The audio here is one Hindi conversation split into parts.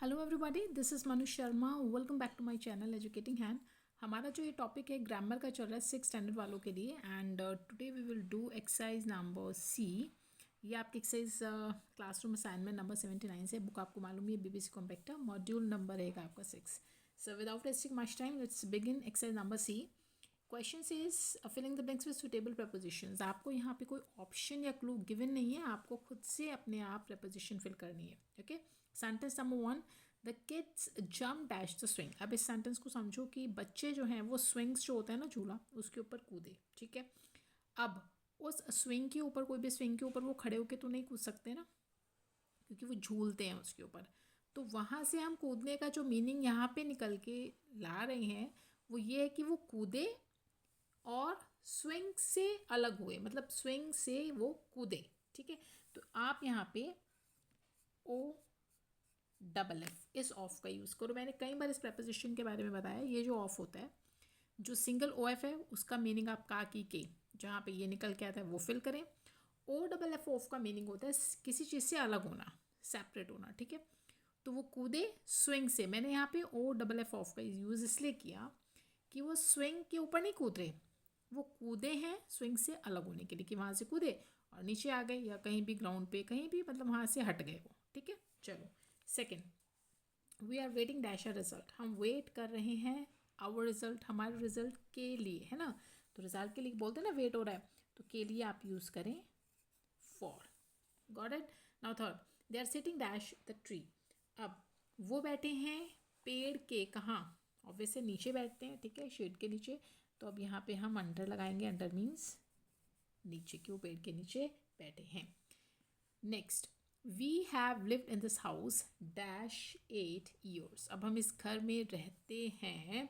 Hello everybody, this is Manu Sharma. Welcome back to my channel educating hand. हमारा जो ये टॉपिक है ग्रामर का चल रहा है 6 स्टैंडर्ड वालों के लिए। And today we will do exercise number C. ये आपकी एक्सरसाइज क्लासरूम असाइनमेंट नंबर 79 से। बुक आपको मालूम है बीबीसी कॉम्पैक्टा, मॉड्यूल नंबर रहेगा आपका 6। So without wasting much time let's begin exercise number C. Question is filling the blanks with suitable prepositions. आपको यहाँ पे कोई ऑप्शन या क्लू गिवन नहीं है, आपको खुद से अपने आप प्रपोजिशन फिल करनी है। Okay, sentence number 1, the kids jump dash the swing. अब इस सेंटेंस को समझो कि बच्चे जो हैं वो स्विंग्स जो होता है ना झूला, उसके ऊपर कूदे। ठीक है, अब उस स्विंग के ऊपर, कोई भी स्विंग के ऊपर वो खड़े होके तो नहीं कूद सकते ना, क्योंकि वो झूलते हैं उसके ऊपर। तो वहाँ से हम कूदने का जो मीनिंग यहाँ पे निकल के ला रहे हैं वो ये है कि वो कूदे और स्विंग से अलग हुए, मतलब स्विंग से वो कूदे। ठीक है, तो आप यहाँ पे ओ डबल एफ इस ऑफ का यूज़ करो। मैंने कई बार इस प्रपोजिशन के बारे में बताया। ये जो ऑफ होता है, जो सिंगल ओ एफ है उसका मीनिंग आप का की के जहाँ पे ये निकल के आता है वो फिल करें। ओ डबल एफ ऑफ का मीनिंग होता है किसी चीज़ से अलग होना, सेपरेट होना। ठीक है, तो वो कूदे स्विंग से। मैंने यहाँ पे ओ डबल एफ ऑफ का यूज़ इसलिए किया कि वो स्विंग के ऊपर नहीं कूद रहे, वो कूदे हैं स्विंग से अलग होने के लिए, कि वहाँ से कूदे और नीचे आ गए या कहीं भी ग्राउंड पे कहीं भी, मतलब वहाँ से हट गए वो। ठीक है, चलो second, we are waiting dash a result. हम वेट कर रहे हैं आवर रिजल्ट, हमारे रिजल्ट के लिए, है ना। तो रिजल्ट के लिए बोलते हैं ना वेट हो रहा है, तो के लिए आप यूज़ करें for. Got it. Now third, they are sitting dash the tree. अब वो बैठे हैं पेड़ के कहाँ, ऑब्वियसली नीचे बैठते हैं। ठीक है, शेड के नीचे। तो अब यहाँ पे हम अंडर लगाएंगे। अंडर मीन्स नीचे, क्यों पेड़ के नीचे बैठे हैं। Next, we have lived in this house dash 8 years. अब हम इस घर में रहते हैं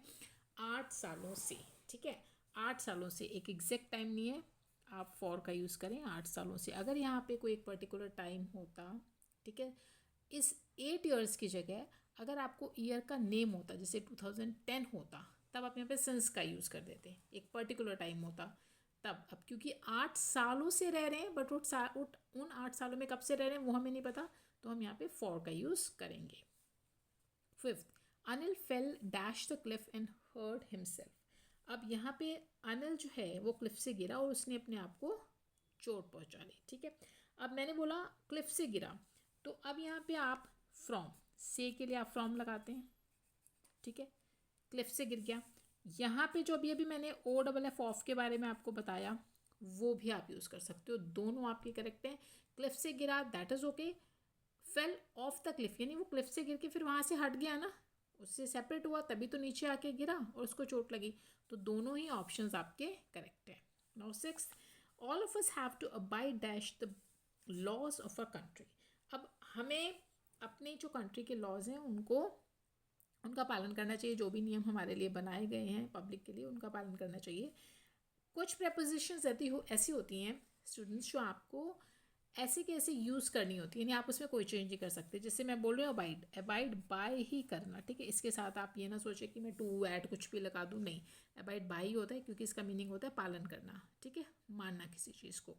8 सालों से। ठीक है, 8 सालों से, एक एग्जैक्ट टाइम नहीं है, आप फॉर का यूज़ करें 8 सालों से। अगर यहाँ पे कोई एक पर्टिकुलर टाइम होता, ठीक है, इस 8 ईयर्स की जगह अगर आपको ईयर का नेम होता, जैसे 2010 होता, तब आप यहाँ पे सिंस का यूज़ कर देते। एक पर्टिकुलर टाइम होता तब। अब क्योंकि 8 सालों से रह रहे हैं, बट उन 8 सालों में कब से रह रहे हैं वो हमें नहीं पता, तो हम यहाँ पे फॉर का यूज़ करेंगे। Fifth, Anil fell dash the cliff and hurt himself. अब यहाँ पे अनिल जो है वो क्लिफ से गिरा और उसने अपने आप को चोट पहुँचा ली। ठीक है, अब मैंने बोला क्लिफ से गिरा, तो अब यहाँ पे आप फ्रॉम, से के लिए आप फ्रॉम लगाते हैं। ठीक है, क्लिफ से गिर गया। यहाँ पे जो अभी अभी मैंने ओ डबल एफ ऑफ के बारे में आपको बताया वो भी आप यूज़ कर सकते हो, दोनों आपके करेक्ट हैं। क्लिफ से गिरा that is okay, fell off the Cliff यानी वो क्लिफ से गिर के फिर वहाँ से हट गया ना, उससे सेपरेट हुआ तभी तो नीचे आके गिरा और उसको चोट लगी। तो दोनों ही ऑप्शंस आपके करेक्ट हैं। Now six, all of us have to abide dash the laws of a country. अब हमें अपने जो कंट्री के लॉज हैं उनका पालन करना चाहिए। जो भी नियम हमारे लिए बनाए गए हैं पब्लिक के लिए, उनका पालन करना चाहिए। कुछ प्रपोजिशंस ऐसी होती हैं स्टूडेंट्स जो आपको ऐसे कैसे यूज़ करनी होती है, यानी आप उसमें कोई चेंज नहीं कर सकते। जैसे मैं बोल रही हूँ अबाइड, अबाइड बाय ही करना। ठीक है, इसके साथ आप ये ना सोचें कि मैं टू ऐड कुछ भी लगा दूँ, नहीं, अबाइड बाय ही होता है, क्योंकि इसका मीनिंग होता है पालन करना। ठीक है, मानना किसी चीज़ को।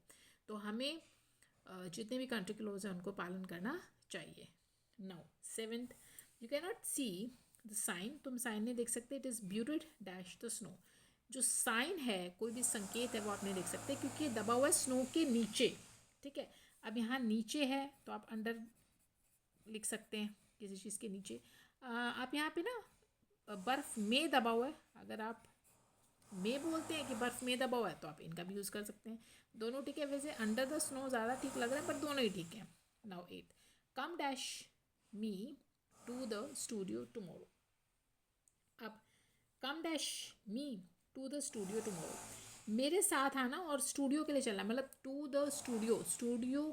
तो हमें जितने भी कंट्री के लॉज हैं उनको पालन करना चाहिए। Now seventh, you can not see the sign. तुम साइन नहीं देख सकते। It is booted dash the snow. जो साइन है, कोई भी संकेत है, वो आप नहीं देख सकते क्योंकि ये दबा हुआ है स्नो के नीचे। ठीक है, अब यहाँ नीचे है तो आप अंडर लिख सकते हैं किसी चीज़ के नीचे। आप यहाँ पे ना बर्फ़ में दबा हुआ है, अगर आप में बोलते हैं कि बर्फ़ में दबा हुआ है तो आप इनका भी यूज़ कर सकते हैं। दोनों ठीक है। वैसे अंडर द स्नो ज़्यादा ठीक लग रहा है, पर दोनों ही ठीक है। Now eight, come dash me to the studio tomorrow. अब come dash me to the studio tomorrow, मेरे साथ आना और स्टूडियो के लिए चलना, मतलब टू द स्टूडियो, स्टूडियो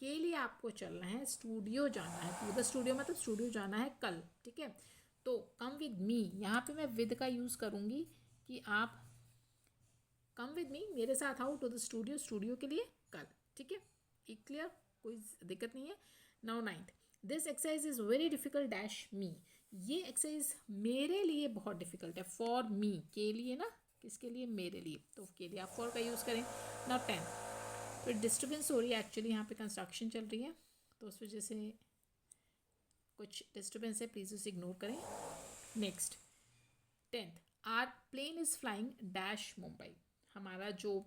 के लिए आपको चलना है, स्टूडियो जाना है। टू द स्टूडियो मतलब स्टूडियो जाना है कल। ठीक है, तो कम विद मी, यहाँ पे मैं विद का यूज़ करूँगी कि आप कम विद मी, मेरे साथ आओ टू द स्टूडियो, स्टूडियो के लिए कल। ठीक है, एक क्लियर, कोई दिक्कत नहीं है। Now ninth, this exercise is very difficult dash मी। ये एक्सरसाइज मेरे लिए बहुत डिफिकल्ट है। फॉर मी, के लिए ना, किसके लिए, मेरे लिए, तो के लिए आप फॉर का यूज़ करें। नाउ 10, तो डिस्टर्बेंस हो रही है एक्चुअली, यहाँ पे कंस्ट्रक्शन चल रही है तो उस वजह से कुछ डिस्टर्बेंस है, प्लीज़ उसे इग्नोर करें। Next 10th, our plane is flying dash Mumbai. हमारा जो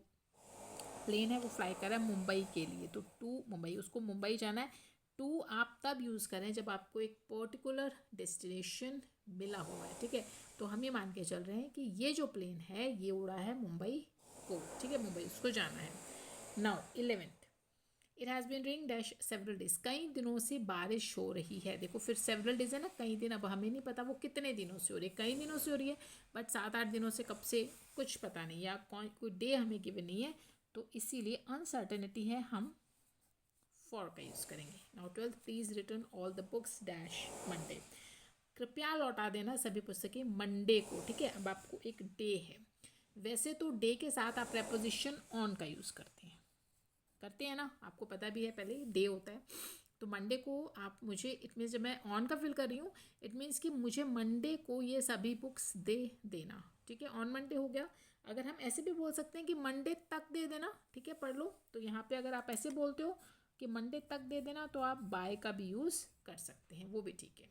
प्लेन है वो फ्लाई कर रहा है मुंबई के लिए, तो टू मुंबई, उसको मुंबई जाना है। टू आप तब यूज़ करें जब आपको एक पर्टिकुलर डेस्टिनेशन मिला हुआ है, ठीक है। तो हम ये मान के चल रहे हैं कि ये जो प्लेन है ये उड़ा है मुंबई को, ठीक है, मुंबई उसको जाना है। Now 11th, it has been raining dash several days. कई दिनों से बारिश हो रही है। देखो फिर सेवरल डेज है ना, कई दिन, अब हमें नहीं पता वो कितने दिनों से हो रही है, कई दिनों से हो रही है, बट 7-8 दिनों से कब से कुछ पता नहीं, या कोई डे हमें गिवन नहीं है, तो इसीलिए अनसर्टेनिटी है, हम फॉर का यूज़ करेंगे। Now 12th, please return all the books dash Monday. कृपया लौटा देना सभी पुस्तकें मंडे को, ठीक है। अब आपको एक डे है, वैसे तो डे के साथ आप प्रेपोजिशन ऑन का यूज़ करते हैं ना, आपको पता भी है, पहले डे होता है। तो मंडे को आप मुझे, इट मीन्स जब मैं ऑन का फिल कर रही हूँ, इट मीन्स कि मुझे मंडे को ये सभी बुक्स दे देना, ठीक है। ऑन मंडे हो गया। अगर हम ऐसे भी बोल सकते हैं कि मंडे तक दे देना, ठीक है, पढ़ लो। तो यहाँ पे अगर आप ऐसे बोलते हो कि मंडे तक दे देना, तो आप बाय का भी यूज़ कर सकते हैं, वो भी ठीक है,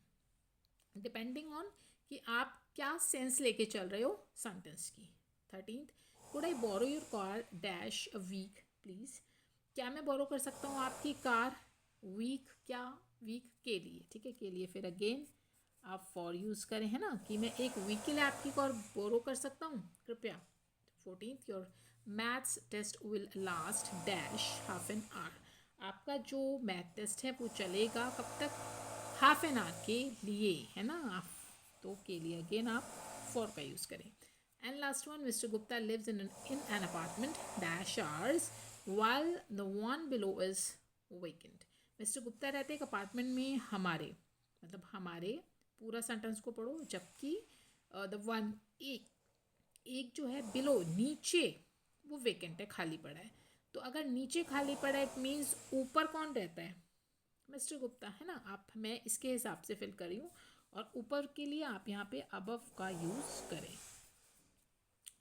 डिपेंडिंग ऑन कि आप क्या सेंस लेके चल रहे हो सेंटेंस की। 13th, could I borrow your car dash a week please. क्या मैं बोरो कर सकता हूँ आपकी कार वीक, क्या वीक के लिए, ठीक है, के लिए फिर अगेन आप फॉर यूज़ करें, है ना, कि मैं एक वीक के लिए आपकी कार बोरो कर सकता हूँ कृपया। 14th, your maths test will last dash half an hour. आपका जो मैथ टेस्ट है वो चलेगा कब तक, हाफ एन आवर के लिए, है ना। आप तो के लिए अगेन आप फॉर का यूज़ करें। And last one, mister Gupta lives in an apartment dash ours while the one below is vacant। Mister Gupta रहते एक अपार्टमेंट में हमारे, मतलब हमारे पूरा सेंटेंस को पढ़ो, जबकि द वन एक जो है बिलो नीचे वो वेकेंट है, खाली पड़ा है। तो अगर नीचे खाली पड़ा है, इट मीन्स ऊपर कौन रहता है, मिस्टर गुप्ता, है ना। आप, मैं इसके हिसाब से फिल करी हूँ, और ऊपर के लिए आप यहाँ पे अबव का यूज़ करें।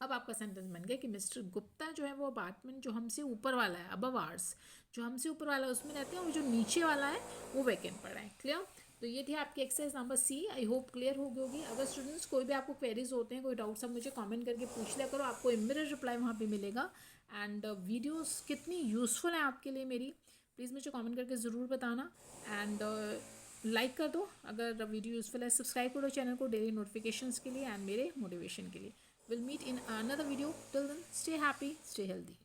अब आपका सेंटेंस बन गया कि मिस्टर गुप्ता जो है वो अपार्टमेंट जो हमसे ऊपर वाला है, अबव आवर्स, जो हमसे ऊपर वाला है उसमें रहते हैं, और जो नीचे वाला है वो वैकेंट पड़ा है। क्लियर। तो ये थी आपकी exercise number C. I hope clear हो गई होगी। अगर स्टूडेंट्स कोई भी आपको क्वेरीज होते हैं, कोई डाउट्स, आप मुझे कमेंट करके पूछ लिया करो, आपको इमीडिएट रिप्लाई वहाँ पे मिलेगा। एंड वीडियोस कितनी यूज़फुल है आपके लिए मेरी, प्लीज़ मुझे कमेंट करके ज़रूर बताना। एंड लाइक कर दो अगर वीडियो यूज़फुल है, सब्सक्राइब करो चैनल को डेली नोटिफिकेशंस के लिए एंड मेरे मोटिवेशन के लिए। We'll meet in another video. Till then, stay happy, stay healthy.